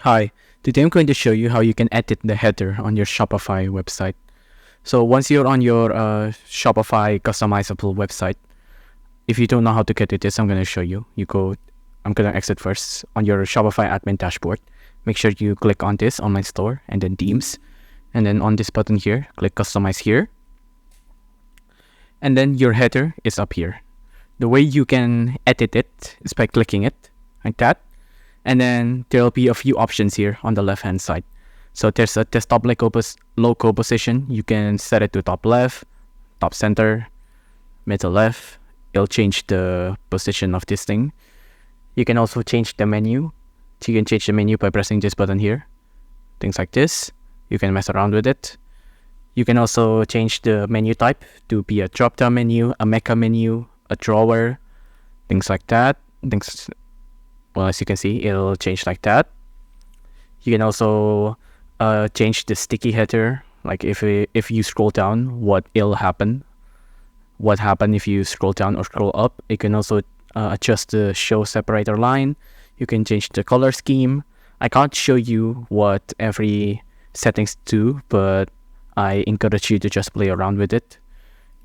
Hi, today I'm going to show you how you can edit the header on your Shopify website. So once you're on your Shopify customizable website, if you don't know how to get to this, I'm going to show you. I'm going to exit first on your Shopify admin dashboard. Make sure you click on this online store and then themes. And then on this button here, click customize here. And then your header is up here. The way you can edit it is by clicking it like that. And then there'll be a few options here on the left hand side. So there's a desktop logo position. You can set it to top left, top center, middle left. It'll change the position of this thing. You can also change the menu. So you can change the menu by pressing this button here. Things like this. You can mess around with it. You can also change the menu type to be a drop down menu, a mecha menu, a drawer, things like that. Well, as you can see, it'll change like that. You can also change the sticky header. Like if you scroll down, what'll happen if you scroll down or scroll up. You can also adjust the show separator line. You can change the color scheme. I can't show you what every settings do, but I encourage you to just play around with it.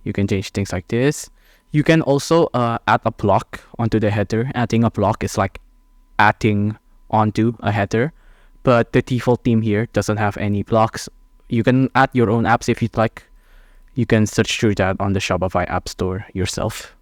You can change things like this. You can also add a block onto the header. Adding a block is like adding onto a header, but the default theme here doesn't have any blocks. You can add your own apps if you'd like. You can search through that on the Shopify App Store yourself.